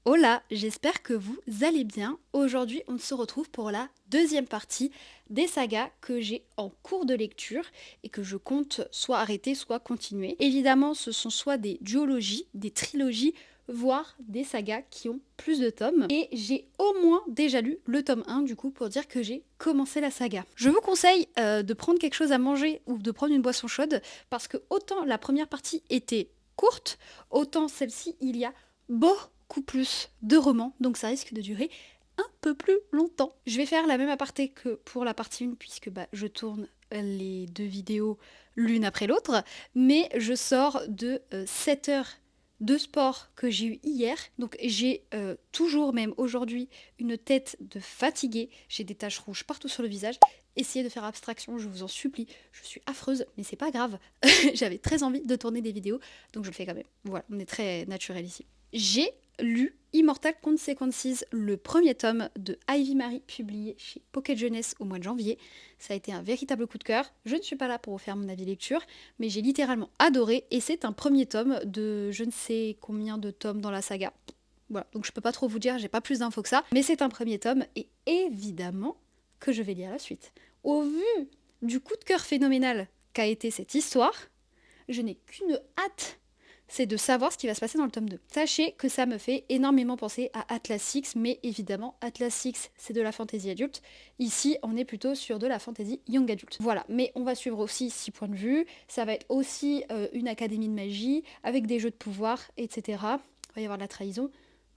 Hola, j'espère que vous allez bien. Aujourd'hui, on se retrouve pour la deuxième partie des sagas que j'ai en cours de lecture et que je compte soit arrêter, soit continuer. Évidemment, ce sont soit des duologies, des trilogies, voire des sagas qui ont plus de tomes. Et j'ai au moins déjà lu le tome 1 du coup pour dire que j'ai commencé la saga. Je vous conseille de prendre quelque chose à manger ou de prendre une boisson chaude parce que autant la première partie était courte, autant celle-ci, il y a beaucoup plus de romans, donc ça risque de durer un peu plus longtemps. Je vais faire la même aparté que pour la partie 1 puisque je tourne les deux vidéos l'une après l'autre, mais je sors de 7 heures de sport que j'ai eu hier, donc j'ai toujours, même aujourd'hui, une tête de fatiguée, j'ai des taches rouges partout sur le visage. Essayez de faire abstraction, je vous en supplie, je suis affreuse, mais c'est pas grave, j'avais très envie de tourner des vidéos, donc je le fais quand même. Voilà, on est très naturel ici. J'ai lu Immortal Consequences, le premier tome de Ivy Marie, publié chez Pocket Jeunesse au mois de janvier. Ça a été un véritable coup de cœur. Je ne suis pas là pour vous faire mon avis lecture, mais j'ai littéralement adoré, et c'est un premier tome de je ne sais combien de tomes dans la saga. Voilà, donc je peux pas trop vous dire, j'ai pas plus d'infos que ça, mais c'est un premier tome, et évidemment que je vais lire la suite. Au vu du coup de cœur phénoménal qu'a été cette histoire, je n'ai qu'une hâte, c'est de savoir ce qui va se passer dans le tome 2. Sachez que ça me fait énormément penser à Atlas Six, mais évidemment, Atlas Six, c'est de la fantasy adulte. Ici, on est plutôt sur de la fantasy young adulte. Voilà, mais on va suivre aussi 6 points de vue. Ça va être aussi une académie de magie, avec des jeux de pouvoir, etc. Il va y avoir de la trahison,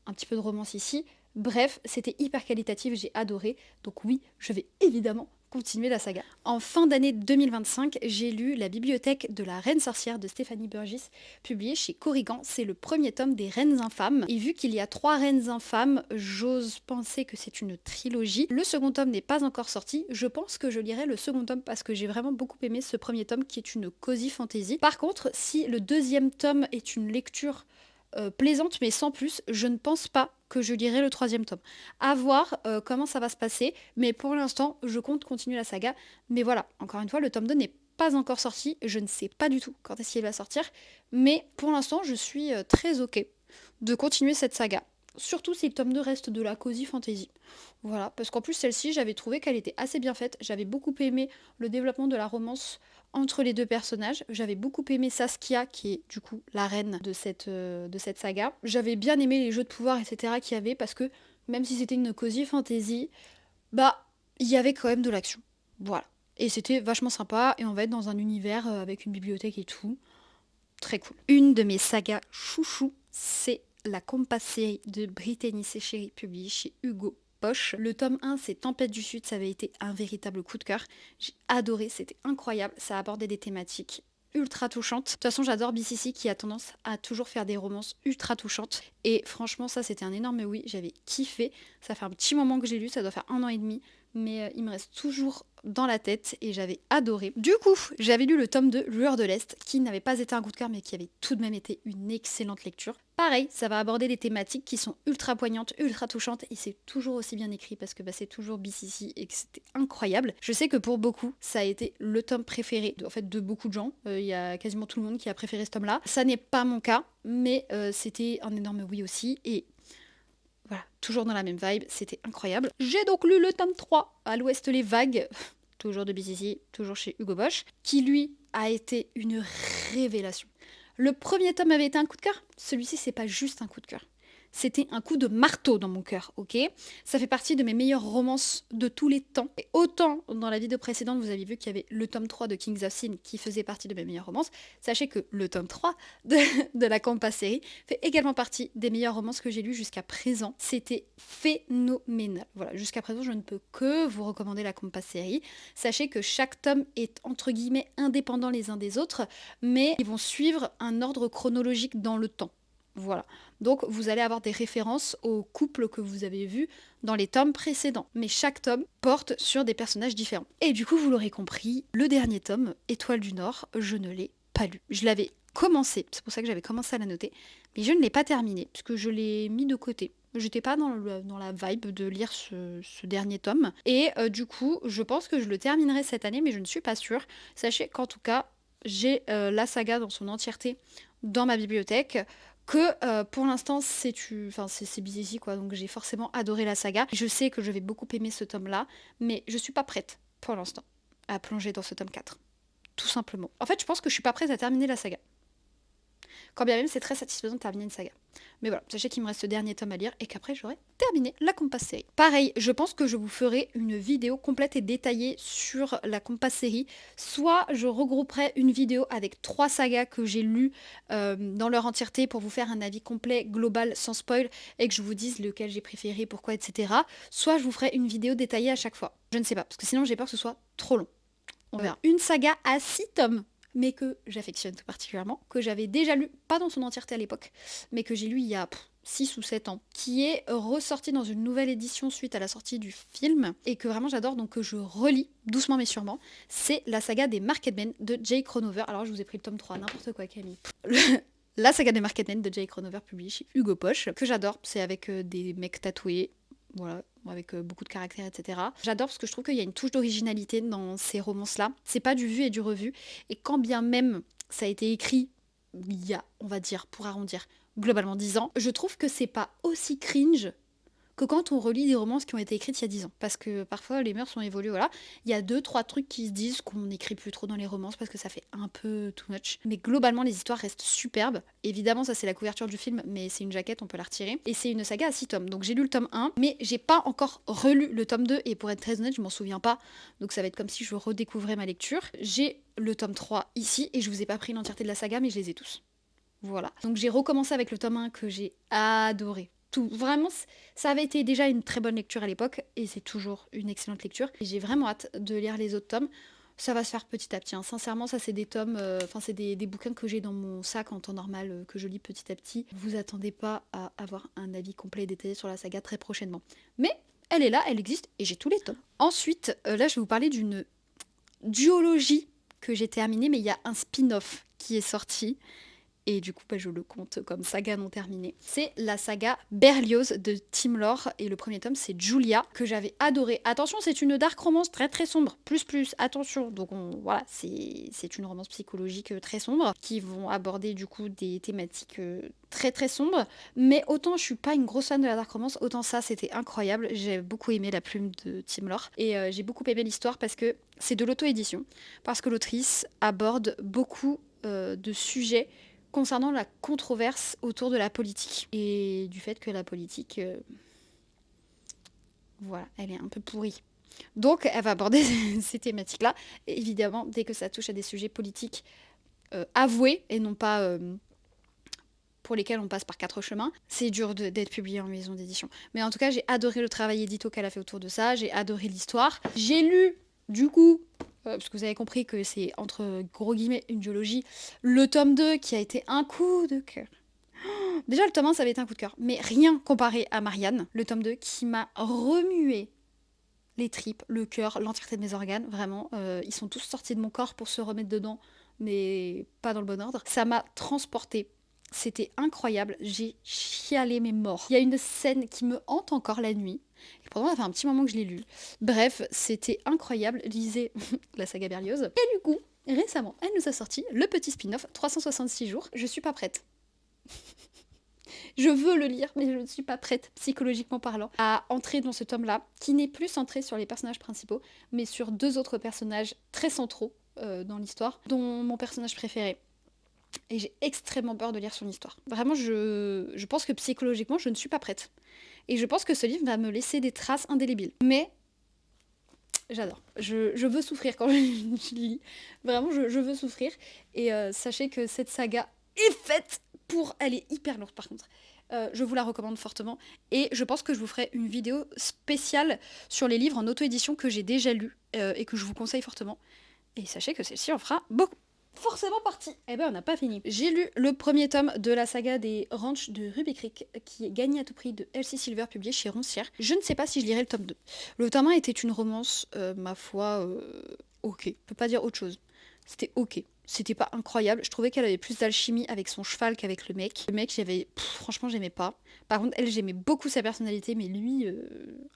un petit peu de romance ici. Bref, c'était hyper qualitatif, j'ai adoré. Donc oui, je vais évidemment continuer la saga. En fin d'année 2025, j'ai lu La bibliothèque de la reine sorcière de Stéphanie Burgis, publié chez Corrigan. C'est le premier tome des Reines infâmes. Et vu qu'il y a 3 reines infâmes, j'ose penser que c'est une trilogie. Le second tome n'est pas encore sorti. Je pense que je lirai le second tome parce que j'ai vraiment beaucoup aimé ce premier tome qui est une cozy fantasy. Par contre, si le deuxième tome est une lecture plaisante mais sans plus, je ne pense pas que je lirai le troisième tome. À voir comment ça va se passer, mais pour l'instant, je compte continuer la saga. Mais voilà, encore une fois, le tome 2 n'est pas encore sorti, je ne sais pas du tout quand est-ce qu'il va sortir, mais pour l'instant, je suis très ok de continuer cette saga. Surtout si le tome 2 reste de la cozy fantasy. Voilà, parce qu'en plus celle-ci, j'avais trouvé qu'elle était assez bien faite. J'avais beaucoup aimé le développement de la romance entre les deux personnages. J'avais beaucoup aimé Saskia, qui est du coup la reine de cette saga. J'avais bien aimé les jeux de pouvoir, etc. qu'il y avait, parce que même si c'était une cozy fantasy, il y avait quand même de l'action. Voilà. Et c'était vachement sympa, et on va être dans un univers avec une bibliothèque et tout. Très cool. Une de mes sagas chouchou, c'est la Compass série de Brittany Séchéry, publiée chez Hugo Poche. Le tome 1, c'est Tempête du Sud, ça avait été un véritable coup de cœur. J'ai adoré, c'était incroyable, ça abordait des thématiques ultra touchantes. De toute façon, j'adore BCC qui a tendance à toujours faire des romances ultra touchantes. Et franchement, ça, c'était un énorme oui, j'avais kiffé. Ça fait un petit moment que j'ai lu, ça doit faire 1 an et demi. Mais il me reste toujours dans la tête et j'avais adoré. Du coup, j'avais lu le tome 2, Lueur de l'Est, qui n'avait pas été un coup de cœur mais qui avait tout de même été une excellente lecture. Pareil, ça va aborder des thématiques qui sont ultra poignantes, ultra touchantes, et c'est toujours aussi bien écrit parce que c'est toujours BCC et que c'était incroyable. Je sais que pour beaucoup, ça a été le tome préféré de beaucoup de gens. Il y a quasiment tout le monde qui a préféré ce tome-là. Ça n'est pas mon cas, mais c'était un énorme oui aussi, et voilà, toujours dans la même vibe, c'était incroyable. J'ai donc lu le tome 3, À l'Ouest les vagues, toujours de BCC, toujours chez Hugo Bosch, qui lui a été une révélation. Le premier tome avait été un coup de cœur, celui-ci c'est pas juste un coup de cœur. C'était un coup de marteau dans mon cœur, ok? Ça fait partie de mes meilleures romances de tous les temps. Et autant dans la vidéo précédente, vous avez vu qu'il y avait le tome 3 de Kings of Sin qui faisait partie de mes meilleures romances. Sachez que le tome 3 de la Compass série fait également partie des meilleures romances que j'ai lues jusqu'à présent. C'était phénoménal. Voilà, jusqu'à présent, je ne peux que vous recommander la Compass série. Sachez que chaque tome est entre guillemets indépendant les uns des autres, mais ils vont suivre un ordre chronologique dans le temps. Voilà. Donc vous allez avoir des références aux couples que vous avez vus dans les tomes précédents. Mais chaque tome porte sur des personnages différents. Et du coup, vous l'aurez compris, le dernier tome, Étoile du Nord, je ne l'ai pas lu. Je l'avais commencé, c'est pour ça que j'avais commencé à la noter, mais je ne l'ai pas terminé, puisque je l'ai mis de côté. J'étais pas dans la vibe de lire ce dernier tome. Et du coup, je pense que je le terminerai cette année, mais je ne suis pas sûre. Sachez qu'en tout cas, j'ai la saga dans son entièreté dans ma bibliothèque, que pour l'instant c'est busy quoi, donc j'ai forcément adoré la saga. Je sais que je vais beaucoup aimer ce tome-là, mais je suis pas prête pour l'instant à plonger dans ce tome 4. Tout simplement. En fait, je pense que je suis pas prête à terminer la saga. Quand bien même c'est très satisfaisant de terminer une saga. Mais voilà, sachez qu'il me reste ce dernier tome à lire et qu'après j'aurai terminé la Compass série. Pareil, je pense que je vous ferai une vidéo complète et détaillée sur la Compass série. Soit je regrouperai une vidéo avec 3 sagas que j'ai lues dans leur entièreté pour vous faire un avis complet, global, sans spoil, et que je vous dise lequel j'ai préféré, pourquoi, etc. Soit je vous ferai une vidéo détaillée à chaque fois. Je ne sais pas, parce que sinon j'ai peur que ce soit trop long. On verra. Une saga à 6 tomes, mais que j'affectionne tout particulièrement, que j'avais déjà lu, pas dans son entièreté à l'époque, mais que j'ai lu il y a 6 ou 7 ans, qui est ressorti dans une nouvelle édition suite à la sortie du film, et que vraiment j'adore, donc que je relis doucement mais sûrement, c'est la saga des Marketmen de Jay Cronover. Alors je vous ai pris le tome 3, n'importe quoi Camille. La saga des Marketmen de Jay Cronover, publiée chez Hugo Poche, que j'adore, c'est avec des mecs tatoués, voilà, avec beaucoup de caractère, etc. J'adore parce que je trouve qu'il y a une touche d'originalité dans ces romances-là. C'est pas du vu et du revu. Et quand bien même ça a été écrit il y a, on va dire, pour arrondir, globalement 10 ans, je trouve que c'est pas aussi cringe que quand on relit des romances qui ont été écrites il y a 10 ans. Parce que parfois les mœurs sont évoluées, voilà. Il y a 2-3 trucs qui se disent qu'on n'écrit plus trop dans les romances parce que ça fait un peu too much. Mais globalement, les histoires restent superbes. Évidemment, ça c'est la couverture du film, mais c'est une jaquette, on peut la retirer. Et c'est une saga à 6 tomes. Donc j'ai lu le tome 1, mais j'ai pas encore relu le tome 2. Et pour être très honnête, je m'en souviens pas. Donc ça va être comme si je redécouvrais ma lecture. J'ai le tome 3 ici, et je vous ai pas pris l'entièreté de la saga, mais je les ai tous. Voilà. Donc j'ai recommencé avec le tome 1 que j'ai adoré. Tout, vraiment, ça avait été déjà une très bonne lecture à l'époque et c'est toujours une excellente lecture. Et j'ai vraiment hâte de lire les autres tomes. Ça va se faire petit à petit, hein. Sincèrement, ça c'est des tomes, c'est des bouquins que j'ai dans mon sac en temps normal, que je lis petit à petit. Vous attendez pas à avoir un avis complet et détaillé sur la saga très prochainement. Mais elle est là, elle existe et j'ai tous les tomes. Ensuite, là je vais vous parler d'une duologie que j'ai terminée, mais il y a un spin-off qui est sorti. Et du coup, je le compte comme saga non terminée. C'est la saga Berlioz de Tim Lore. Et le premier tome, c'est Julia, que j'avais adoré. Attention, c'est une dark romance très très sombre. Plus, attention. Donc voilà, c'est une romance psychologique très sombre, qui vont aborder du coup des thématiques très très sombres. Mais autant je suis pas une grosse fan de la dark romance, autant ça, c'était incroyable. J'ai beaucoup aimé la plume de Tim Lore. Et j'ai beaucoup aimé l'histoire parce que c'est de l'auto-édition. Parce que l'autrice aborde beaucoup de sujets concernant la controverse autour de la politique et du fait que la politique, voilà, elle est un peu pourrie. Donc elle va aborder ces thématiques-là. Et évidemment, dès que ça touche à des sujets politiques avoués et non pas pour lesquels on passe par 4 chemins, c'est dur d'être publié en maison d'édition. Mais en tout cas, j'ai adoré le travail édito qu'elle a fait autour de ça, j'ai adoré l'histoire. J'ai lu, du coup, parce que vous avez compris que c'est entre gros guillemets une duologie, le tome 2 qui a été un coup de cœur. Déjà le tome 1 ça avait été un coup de cœur, mais rien comparé à Marianne, le tome 2 qui m'a remué les tripes, le cœur, l'entièreté de mes organes, vraiment, ils sont tous sortis de mon corps pour se remettre dedans, mais pas dans le bon ordre. Ça m'a transportée. C'était incroyable, j'ai chialé mes morts. Il y a une scène qui me hante encore la nuit, et pourtant ça fait un petit moment que je l'ai lu. Bref, c'était incroyable, lisez la saga Berlioz. Et du coup, récemment, elle nous a sorti le petit spin-off 366 jours. Je suis pas prête. Je veux le lire, mais je ne suis pas prête, psychologiquement parlant, à entrer dans ce tome-là, qui n'est plus centré sur les personnages principaux, mais sur 2 autres personnages très centraux dans l'histoire, dont mon personnage préféré. Et j'ai extrêmement peur de lire son histoire. Vraiment, je pense que psychologiquement, je ne suis pas prête. Et je pense que ce livre va me laisser des traces indélébiles. Mais j'adore. Je veux souffrir quand je lis. Vraiment, je veux souffrir. Et sachez que cette saga est faite pour... Elle est hyper lourde par contre. Je vous la recommande fortement. Et je pense que je vous ferai une vidéo spéciale sur les livres en auto-édition que j'ai déjà lus et que je vous conseille fortement. Et sachez que celle-ci en fera beaucoup. Forcément partie. Eh ben on n'a pas fini. J'ai lu le premier tome de la saga des ranchs de Ruby Creek qui est Gagné à tout prix de Elsie Silver publié chez Roncière. Je ne sais pas si je lirai le tome 2. Le tome 1 était une romance, ma foi, ok. Je peux pas dire autre chose. C'était ok. C'était pas incroyable. Je trouvais qu'elle avait plus d'alchimie avec son cheval qu'avec le mec. Le mec, franchement, j'aimais pas. Par contre, elle, j'aimais beaucoup sa personnalité, mais lui,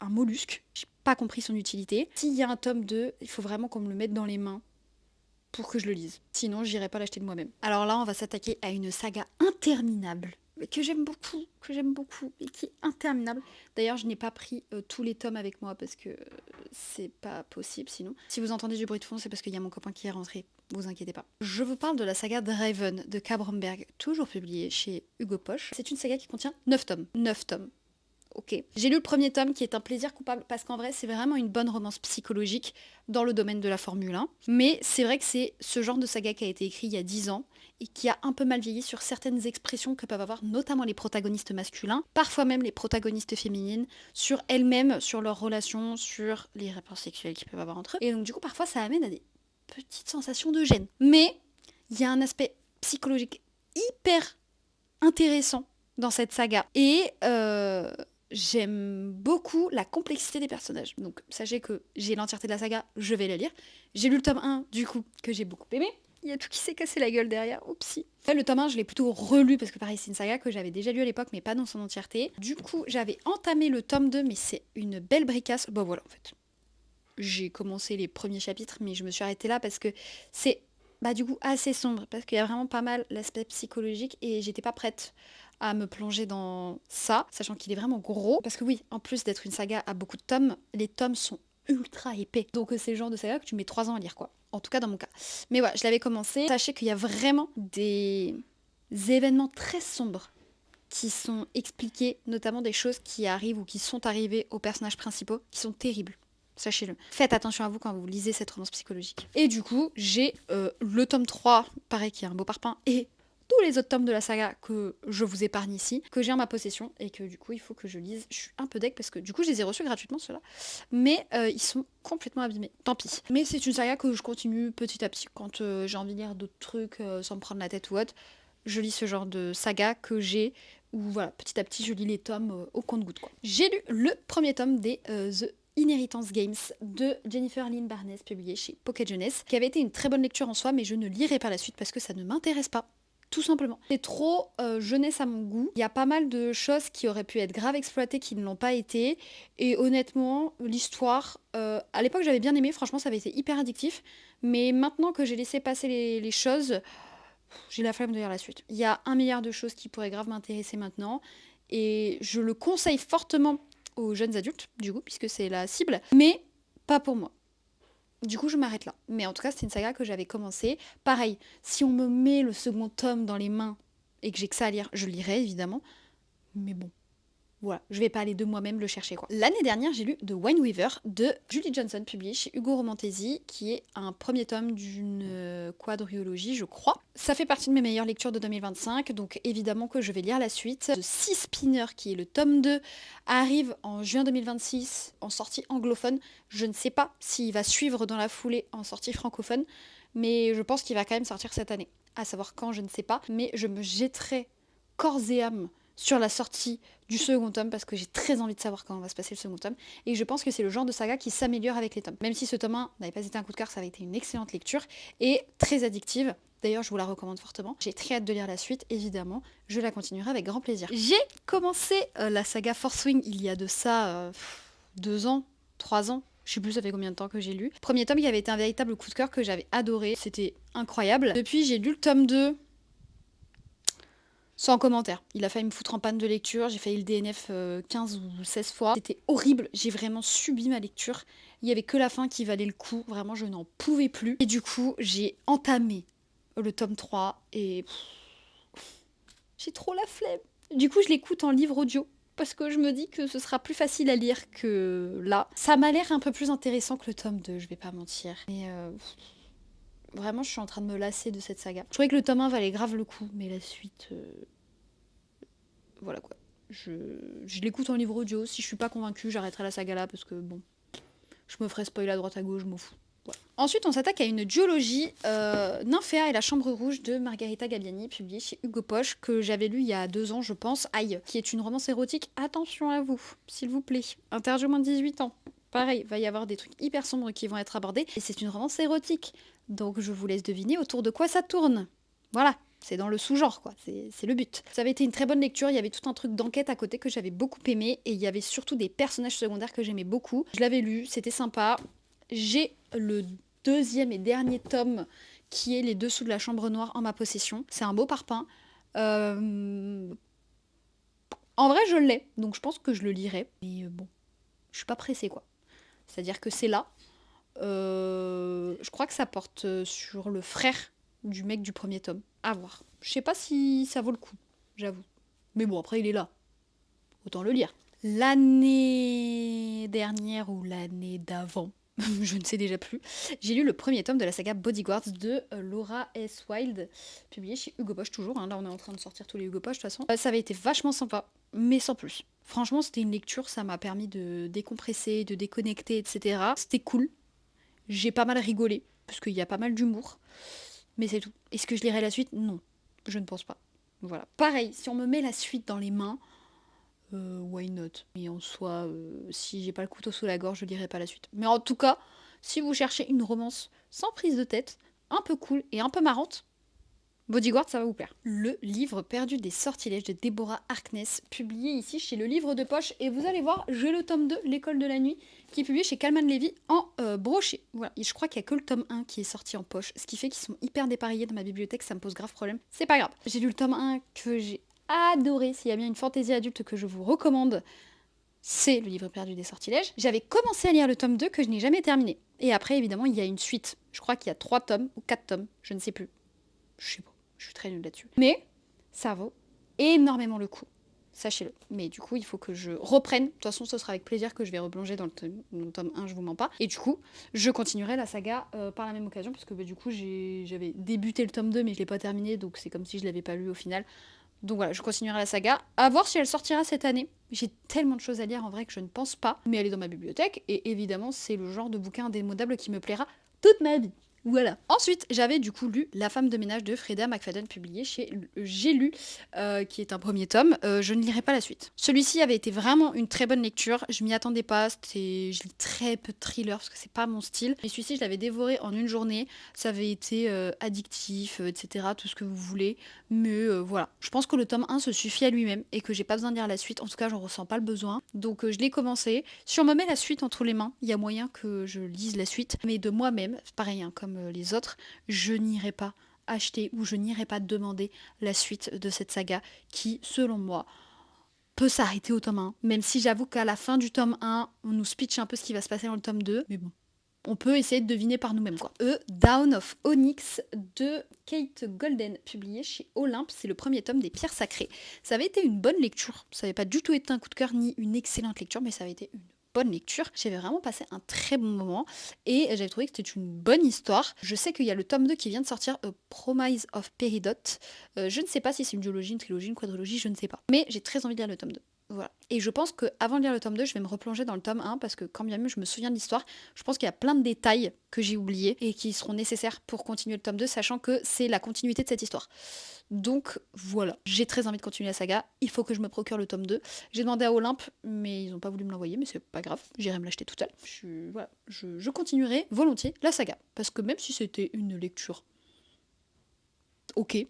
un mollusque. J'ai pas compris son utilité. S'il y a un tome 2, il faut vraiment qu'on me le mette dans les mains pour que je le lise. Sinon, j'irai pas l'acheter de moi-même. Alors là, on va s'attaquer à une saga interminable. que j'aime beaucoup, et qui est interminable. D'ailleurs, je n'ai pas pris tous les tomes avec moi parce que c'est pas possible sinon. Si vous entendez du bruit de fond, c'est parce qu'il y a mon copain qui est rentré. Vous inquiétez pas. Je vous parle de la saga Draven de K. Bromberg, toujours publiée chez Hugo Poche. C'est une saga qui contient 9 tomes. 9 tomes. Ok. J'ai lu le premier tome qui est un plaisir coupable parce qu'en vrai c'est vraiment une bonne romance psychologique dans le domaine de la Formule 1. Mais c'est vrai que c'est ce genre de saga qui a été écrit il y a 10 ans et qui a un peu mal vieilli sur certaines expressions que peuvent avoir notamment les protagonistes masculins, parfois même les protagonistes féminines, sur elles-mêmes, sur leurs relations, sur les rapports sexuels qu'ils peuvent avoir entre eux. Et donc du coup parfois ça amène à des petites sensations de gêne. Mais il y a un aspect psychologique hyper intéressant dans cette saga. Et j'aime beaucoup la complexité des personnages. Donc sachez que j'ai l'entièreté de la saga, je vais la lire. J'ai lu le tome 1 du coup, que j'ai beaucoup aimé. Il y a tout qui s'est cassé la gueule derrière, oupsie. Le tome 1, je l'ai plutôt relu parce que pareil, c'est une saga que j'avais déjà lu à l'époque, mais pas dans son entièreté. Du coup, j'avais entamé le tome 2, mais c'est une belle bricasse. Bon voilà, en fait. J'ai commencé les premiers chapitres, mais je me suis arrêtée là parce que c'est du coup assez sombre, parce qu'il y a vraiment pas mal l'aspect psychologique et j'étais pas prête à me plonger dans ça, sachant qu'il est vraiment gros. Parce que oui, en plus d'être une saga à beaucoup de tomes, les tomes sont ultra épais. Donc c'est le genre de saga que tu mets 3 ans à lire, quoi. En tout cas dans mon cas. Mais voilà, je l'avais commencé. Sachez qu'il y a vraiment des événements très sombres qui sont expliqués, notamment des choses qui arrivent ou qui sont arrivées aux personnages principaux, qui sont terribles. Sachez-le. Faites attention à vous quand vous lisez cette romance psychologique. Et du coup, j'ai le tome 3, pareil, qui est un beau parpaing, et tous les autres tomes de la saga que je vous épargne ici, que j'ai en ma possession, et que du coup, il faut que je lise. Je suis un peu deg parce que du coup, je les ai reçus gratuitement, ceux-là. Mais ils sont complètement abîmés. Tant pis. Mais c'est une saga que je continue petit à petit. Quand j'ai envie de lire d'autres trucs sans me prendre la tête ou autre, je lis ce genre de saga que j'ai, où voilà, petit à petit, je lis les tomes au compte-gouttes, quoi. J'ai lu le premier tome des The Inheritance Games de Jennifer Lynn Barnes, publié chez Pocket Jeunesse, qui avait été une très bonne lecture en soi, mais je ne lirai pas la suite parce que ça ne m'intéresse pas. Tout simplement. C'est trop jeunesse à mon goût. Il y a pas mal de choses qui auraient pu être grave exploitées qui ne l'ont pas été. Et honnêtement, l'histoire, à l'époque j'avais bien aimé, franchement ça avait été hyper addictif. Mais maintenant que j'ai laissé passer les choses, j'ai la flemme de lire la suite. Il y a 1 milliard de choses qui pourraient grave m'intéresser maintenant. Et je le conseille fortement aux jeunes adultes, du coup, puisque c'est la cible. Mais pas pour moi. Du coup, je m'arrête là. Mais en tout cas, c'est une saga que j'avais commencé. Pareil, si on me met le second tome dans les mains et que j'ai que ça à lire, je lirai évidemment. Mais bon, voilà, je vais pas aller de moi-même le chercher, quoi. L'année dernière, j'ai lu The Wine Weaver de Julie Johnson, publié chez Hugo Romantesi, qui est un premier tome d'une quadrilogie, je crois. Ça fait partie de mes meilleures lectures de 2025, donc évidemment que je vais lire la suite. The Sea Spinner, qui est le tome 2, arrive en juin 2026 en sortie anglophone. Je ne sais pas s'il va suivre dans la foulée en sortie francophone, mais je pense qu'il va quand même sortir cette année. À savoir quand, je ne sais pas, mais je me jetterai corps et âme sur la sortie du second tome parce que j'ai très envie de savoir comment va se passer le second tome et je pense que c'est le genre de saga qui s'améliore avec les tomes. Même si ce tome 1 n'avait pas été un coup de cœur, ça avait été une excellente lecture et très addictive. D'ailleurs, je vous la recommande fortement. J'ai très hâte de lire la suite, évidemment. Je la continuerai avec grand plaisir. J'ai commencé la saga Fourth Wing il y a de ça 2 ans, 3 ans. Je sais plus ça fait combien de temps que j'ai lu. Premier tome qui avait été un véritable coup de cœur que j'avais adoré. C'était incroyable. Depuis, j'ai lu le tome 2. Sans commentaire. Il a failli me foutre en panne de lecture. J'ai failli le DNF 15 ou 16 fois. C'était horrible. J'ai vraiment subi ma lecture. Il n'y avait que la fin qui valait le coup. Vraiment, je n'en pouvais plus. Et du coup, j'ai entamé le tome 3 et j'ai trop la flemme. Du coup, je l'écoute en livre audio parce que je me dis que ce sera plus facile à lire que là. Ça m'a l'air un peu plus intéressant que le tome 2, je vais pas mentir. Mais vraiment, je suis en train de me lasser de cette saga. Je trouvais que le tome 1 valait grave le coup, mais la suite... Voilà quoi. Je l'écoute en livre audio. Si je suis pas convaincue, j'arrêterai la saga là parce que bon, je me ferai spoiler à droite à gauche, je m'en fous. Voilà. Ensuite, on s'attaque à une duologie, Nymphéa et la Chambre Rouge de Margherita Gabbiani, publiée chez Hugo Poche, que j'avais lu il y a 2 ans, je pense. Aïe, qui est une romance érotique. Attention à vous, s'il vous plaît. Interdit au moins de 18 ans. Pareil, va y avoir des trucs hyper sombres qui vont être abordés. Et c'est une romance érotique. Donc je vous laisse deviner autour de quoi ça tourne. Voilà. C'est dans le sous-genre, quoi. C'est le but. Ça avait été une très bonne lecture. Il y avait tout un truc d'enquête à côté que j'avais beaucoup aimé. Et il y avait surtout des personnages secondaires que j'aimais beaucoup. Je l'avais lu, c'était sympa. J'ai le 2e et dernier tome qui est Les Dessous de la Chambre Noire en ma possession. C'est un beau parpaing. En vrai, je l'ai, donc je pense que je le lirai. Mais bon, je suis pas pressée, quoi. C'est-à-dire que c'est là. Je crois que ça porte sur le frère du mec du premier tome. À voir. Je sais pas si ça vaut le coup, j'avoue. Mais bon, après, il est là. Autant le lire. L'année dernière ou l'année d'avant, je ne sais déjà plus, j'ai lu le premier tome de la saga Bodyguards de Laura S. Wilde, publié chez Hugo Boss toujours. Hein. Là, on est en train de sortir tous les Hugo Boss de toute façon. Ça avait été vachement sympa, mais sans plus. Franchement, c'était une lecture, ça m'a permis de décompresser, de déconnecter, etc. C'était cool. J'ai pas mal rigolé, parce qu'il y a pas mal d'humour. Mais c'est tout. Est-ce que je lirai la suite? Non, je ne pense pas. Voilà. Pareil, si on me met la suite dans les mains, why not? Mais en soi, si j'ai pas le couteau sous la gorge, je lirai pas la suite. Mais en tout cas, si vous cherchez une romance sans prise de tête, un peu cool et un peu marrante, Bodyguard, ça va vous plaire. Le livre perdu des sortilèges de Deborah Harkness, publié ici chez Le Livre de Poche. Et vous allez voir, j'ai le tome 2, L'école de la nuit, qui est publié chez Calman Levy en brochet. Voilà, et je crois qu'il n'y a que le tome 1 qui est sorti en poche, ce qui fait qu'ils sont hyper dépareillés dans ma bibliothèque, ça me pose grave problème. C'est pas grave. J'ai lu le tome 1 que j'ai adoré. S'il y a bien une fantaisie adulte que je vous recommande, c'est Le Livre perdu des sortilèges. J'avais commencé à lire le tome 2 que je n'ai jamais terminé. Et après, évidemment, il y a une suite. Je crois qu'il y a 3 tomes ou 4 tomes, je ne sais plus. Je sais pas. Je suis très nulle là-dessus. Mais ça vaut énormément le coup. Sachez-le. Mais du coup, il faut que je reprenne. De toute façon, ce sera avec plaisir que je vais replonger dans le tome 1, je vous mens pas. Et du coup, je continuerai la saga par la même occasion, parce que du coup, j'avais débuté le tome 2, mais je l'ai pas terminé, donc c'est comme si je l'avais pas lu au final. Donc voilà, je continuerai la saga. À voir si elle sortira cette année. J'ai tellement de choses à lire en vrai que je ne pense pas. Mais elle est dans ma bibliothèque, et évidemment, c'est le genre de bouquin indémodable qui me plaira toute ma vie. Voilà. Ensuite, j'avais du coup lu La femme de ménage de Freda McFadden, publié chez J'ai lu, qui est un premier tome. Je ne lirai pas la suite. Celui-ci avait été vraiment une très bonne lecture. Je m'y attendais pas. Je lis très peu de thrillers parce que c'est pas mon style. Mais celui-ci, je l'avais dévoré en une journée. Ça avait été addictif, etc. Tout ce que vous voulez. Mais voilà. Je pense que le tome 1 se suffit à lui-même et que j'ai pas besoin de lire la suite. En tout cas, j'en ressens pas le besoin. Donc je l'ai commencé. Si on me met la suite entre les mains, il y a moyen que je lise la suite. Mais de moi-même, pareil, hein, comme les autres, je n'irai pas acheter ou je n'irai pas demander la suite de cette saga qui, selon moi, peut s'arrêter au tome 1. Même si j'avoue qu'à la fin du tome 1, on nous speech un peu ce qui va se passer dans le tome 2. Mais bon, on peut essayer de deviner par nous-mêmes, quoi. Down of Onyx de Kate Golden, publié chez Olympe. C'est le premier tome des Pierres Sacrées. Ça avait été une bonne lecture. Ça n'avait pas du tout été un coup de cœur ni une excellente lecture, mais ça avait été une bonne lecture. J'avais vraiment passé un très bon moment et j'avais trouvé que c'était une bonne histoire. Je sais qu'il y a le tome 2 qui vient de sortir, Promise of Peridot. Je ne sais pas si c'est une duologie, une trilogie, une quadrilogie, je ne sais pas. Mais j'ai très envie de lire le tome 2. Voilà. Et je pense qu'avant de lire le tome 2, je vais me replonger dans le tome 1 parce que quand bien même je me souviens de l'histoire, je pense qu'il y a plein de détails que j'ai oubliés et qui seront nécessaires pour continuer le tome 2, sachant que c'est la continuité de cette histoire. Donc voilà, j'ai très envie de continuer la saga, il faut que je me procure le tome 2. J'ai demandé à Olympe, mais ils n'ont pas voulu me l'envoyer, mais c'est pas grave, j'irai me l'acheter toute seule. Je continuerai volontiers la saga, parce que même si c'était une lecture ok,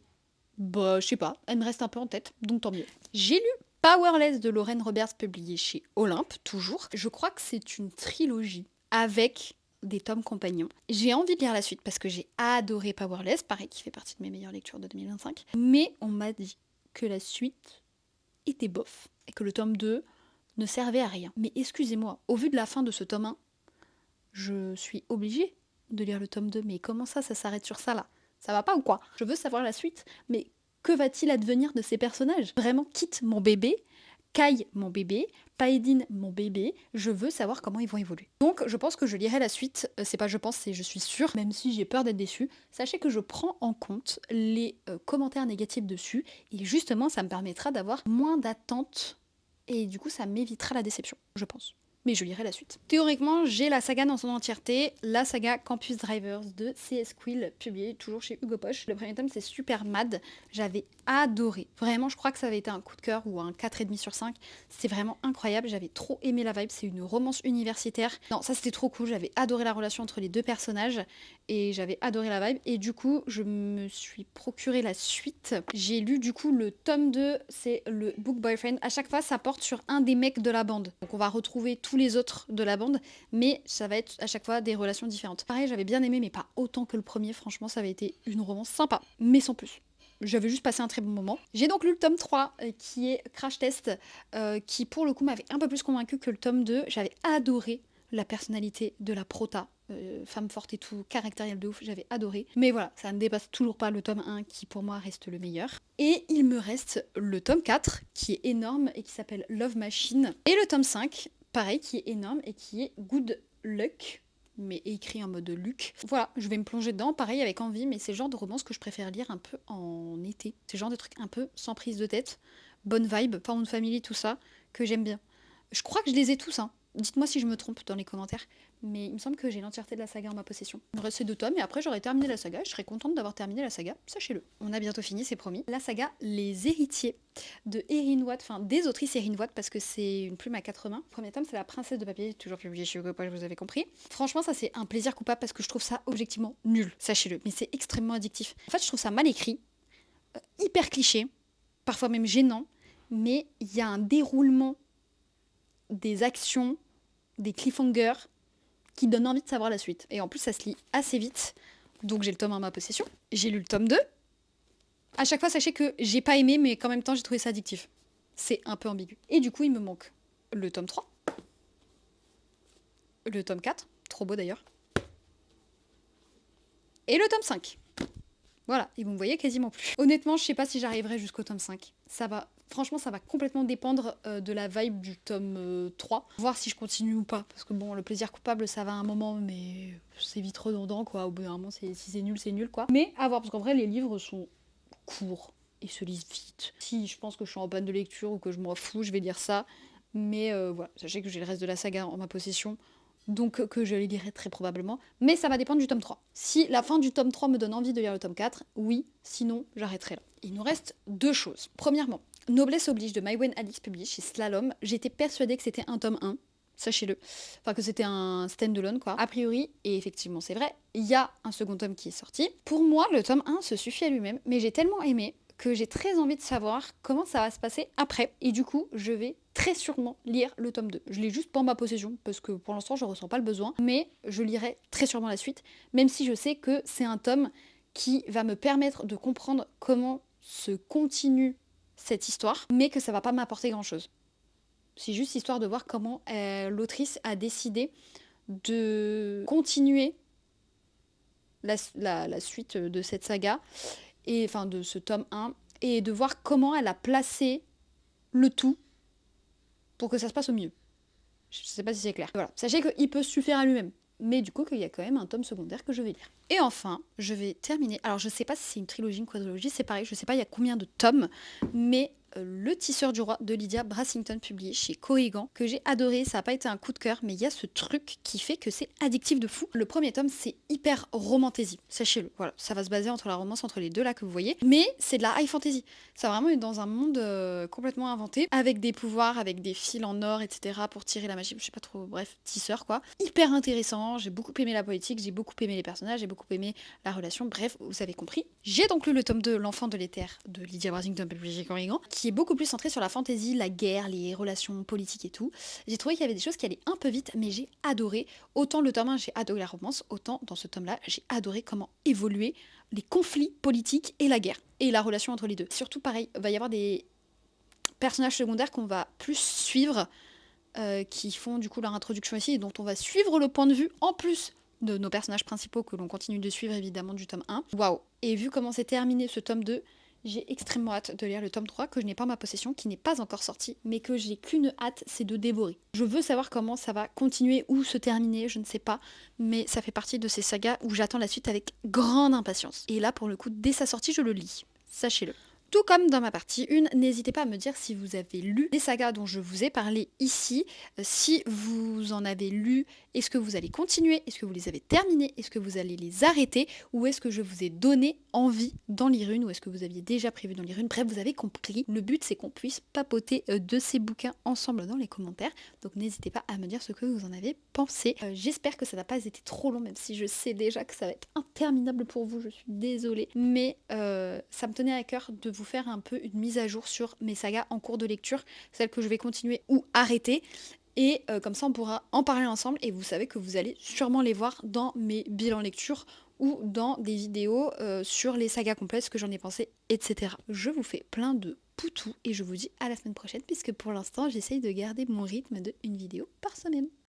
bah je sais pas, elle me reste un peu en tête, donc tant mieux. J'ai lu Powerless de Lauren Roberts, publié chez Olympe, toujours. Je crois que c'est une trilogie avec des tomes compagnons. J'ai envie de lire la suite parce que j'ai adoré Powerless, pareil, qui fait partie de mes meilleures lectures de 2025. Mais on m'a dit que la suite était bof et que le tome 2 ne servait à rien. Mais excusez-moi, au vu de la fin de ce tome 1, je suis obligée de lire le tome 2. Mais comment ça s'arrête sur ça là? Ça va pas ou quoi? Je veux savoir la suite, mais que va-t-il advenir de ces personnages? Vraiment, quitte mon bébé, Kai mon bébé, Paedin mon bébé, je veux savoir comment ils vont évoluer. Donc je pense que je lirai la suite, c'est pas je pense, c'est je suis sûre, même si j'ai peur d'être déçue. Sachez que je prends en compte les commentaires négatifs dessus, et justement ça me permettra d'avoir moins d'attentes, et du coup ça m'évitera la déception, je pense. Mais je lirai la suite. Théoriquement, j'ai la saga dans son entièreté, la saga Campus Drivers de C.S. Quill, publiée toujours chez Hugo Poche. Le premier tome, c'est Super Mad. J'avais adoré. Vraiment, je crois que ça avait été un coup de cœur ou un 4,5 sur 5. C'était vraiment incroyable. J'avais trop aimé la vibe. C'est une romance universitaire. Non, ça c'était trop cool. J'avais adoré la relation entre les deux personnages et j'avais adoré la vibe. Et du coup, je me suis procuré la suite. J'ai lu du coup le tome 2, c'est le Book Boyfriend. À chaque fois, ça porte sur un des mecs de la bande. Donc on va retrouver tous les autres de la bande, mais ça va être à chaque fois des relations différentes. Pareil, j'avais bien aimé, mais pas autant que le premier. Franchement, ça avait été une romance sympa, mais sans plus. j'avais juste passé un très bon moment. J'ai donc lu le tome 3 qui est Crash Test, qui pour le coup m'avait un peu plus convaincu que le tome 2. J'avais adoré la personnalité de la prota, femme forte et tout, caractérielle de ouf, j'avais adoré. Mais voilà, ça ne dépasse toujours pas le tome 1 qui pour moi reste le meilleur. Et il me reste le tome 4 qui est énorme et qui s'appelle Love Machine. Et le tome 5, pareil, qui est énorme et qui est Good Luck, mais écrit en mode Luc. Voilà, je vais me plonger dedans, pareil avec envie, mais c'est le genre de romance que je préfère lire un peu en été. C'est le genre de truc un peu sans prise de tête, bonne vibe, Found Family, tout ça, que j'aime bien. Je crois que je les ai tous, hein. Dites-moi si je me trompe dans les commentaires, mais il me semble que j'ai l'entièreté de la saga en ma possession. Il me reste ces 2 tomes et après j'aurai terminé la saga. Je serais contente d'avoir terminé la saga, sachez-le. On a bientôt fini, c'est promis. La saga Les Héritiers de Erin Watt, enfin des autrices Erin Watt parce que c'est une plume à 4 mains. Le premier tome c'est La Princesse de Papier, toujours publié chez Hugo Poche, vous avez compris. Franchement ça c'est un plaisir coupable parce que je trouve ça objectivement nul, sachez-le, mais c'est extrêmement addictif. En fait je trouve ça mal écrit, hyper cliché, parfois même gênant, mais il y a un déroulement des actions, des cliffhangers qui donnent envie de savoir la suite. Et en plus, ça se lit assez vite. Donc j'ai le tome 1 en ma possession. J'ai lu le tome 2. À chaque fois, sachez que j'ai pas aimé, mais qu'en même temps, j'ai trouvé ça addictif. C'est un peu ambigu. Et du coup, il me manque le tome 3. Le tome 4. Trop beau d'ailleurs. Et le tome 5. Voilà, et vous me voyez quasiment plus. Honnêtement, je sais pas si j'arriverai jusqu'au tome 5. Franchement, ça va complètement dépendre de la vibe du tome 3. Voir si je continue ou pas. Parce que bon, le plaisir coupable, ça va à un moment, mais c'est vite redondant, quoi. Au bout d'un moment, si c'est nul, quoi. Mais à voir, parce qu'en vrai, les livres sont courts et se lisent vite. Si je pense que je suis en panne de lecture ou que je m'en fous, je vais lire ça. Mais voilà, sachez que j'ai le reste de la saga en ma possession. Donc que je les lirai très probablement. Mais ça va dépendre du tome 3. Si la fin du tome 3 me donne envie de lire le tome 4, oui, sinon j'arrêterai là. Il nous reste 2 choses. Premièrement, Noblesse oblige de Maïwenn Alix publié chez Slalom. J'étais persuadée que c'était un tome 1, sachez-le. Enfin que c'était un stand-alone quoi. A priori, et effectivement c'est vrai, il y a un second tome qui est sorti. Pour moi, le tome 1 se suffit à lui-même, mais j'ai tellement aimé que j'ai très envie de savoir comment ça va se passer après. Et du coup, je vais très sûrement lire le tome 2. Je l'ai juste pas en ma possession, parce que pour l'instant, je ressens pas le besoin. Mais je lirai très sûrement la suite, même si je sais que c'est un tome qui va me permettre de comprendre comment se continue cette histoire, mais que ça va pas m'apporter grand-chose. C'est juste histoire de voir comment l'autrice a décidé de continuer la suite de cette saga, et enfin de ce tome 1, et de voir comment elle a placé le tout pour que ça se passe au mieux. Je sais pas si c'est clair. Voilà. Sachez qu'il peut suffire à lui-même, mais du coup qu'il y a quand même un tome secondaire que je vais lire. Et enfin, je vais terminer. Alors je sais pas si c'est une trilogie, une quadrilogie, c'est pareil, je sais pas il y a combien de tomes, mais Le Tisseur du Roi de Lydia Brassington publié chez Corrigan, que j'ai adoré. Ça n'a pas été un coup de cœur, mais il y a ce truc qui fait que c'est addictif de fou. Le premier tome, c'est hyper romantasy, sachez-le. Voilà, ça va se baser entre la romance entre les deux là que vous voyez, mais c'est de la high fantasy. Ça va vraiment être dans un monde complètement inventé, avec des pouvoirs, avec des fils en or, etc. pour tirer la magie. Je sais pas trop, bref, tisseur quoi. Hyper intéressant. J'ai beaucoup aimé la politique, j'ai beaucoup aimé les personnages, j'ai beaucoup aimé la relation. Bref, vous avez compris. J'ai donc lu le tome 2, L'Enfant de l'éther de Lydia Brassington publié chez Corrigan, qui est beaucoup plus centré sur la fantaisie, la guerre, les relations politiques et tout. J'ai trouvé qu'il y avait des choses qui allaient un peu vite, mais j'ai adoré. Autant le tome 1, j'ai adoré la romance, autant dans ce tome-là, j'ai adoré comment évoluer les conflits politiques et la guerre, et la relation entre les deux. Surtout, pareil, il va y avoir des personnages secondaires qu'on va plus suivre, qui font du coup leur introduction ici, et dont on va suivre le point de vue, en plus de nos personnages principaux, que l'on continue de suivre évidemment du tome 1. Waouh! Et vu comment c'est terminé ce tome 2, j'ai extrêmement hâte de lire le tome 3, que je n'ai pas en ma possession, qui n'est pas encore sorti, mais que j'ai qu'une hâte, c'est de dévorer. Je veux savoir comment ça va continuer ou se terminer, je ne sais pas, mais ça fait partie de ces sagas où j'attends la suite avec grande impatience. Et là, pour le coup, dès sa sortie, je le lis. Sachez-le. Tout comme dans ma partie 1, n'hésitez pas à me dire si vous avez lu les sagas dont je vous ai parlé ici. Si vous en avez lu, est-ce que vous allez continuer? Est-ce que vous les avez terminés? Est-ce que vous allez les arrêter? Ou est-ce que je vous ai donné envie d'en lire une? Ou est-ce que vous aviez déjà prévu d'en lire une? Bref, vous avez compris. Le but, c'est qu'on puisse papoter de ces bouquins ensemble dans les commentaires. Donc n'hésitez pas à me dire ce que vous en avez pensé. J'espère que ça n'a pas été trop long, même si je sais déjà que ça va être interminable pour vous. Je suis désolée. Mais ça me tenait à cœur de vous faire un peu une mise à jour sur mes sagas en cours de lecture, celles que je vais continuer ou arrêter. et comme ça on pourra en parler ensemble et vous savez que vous allez sûrement les voir dans mes bilans lecture ou dans des vidéos sur les sagas complètes, ce que j'en ai pensé, etc. Je vous fais plein de poutous et je vous dis à la semaine prochaine puisque pour l'instant j'essaye de garder mon rythme de une vidéo par semaine.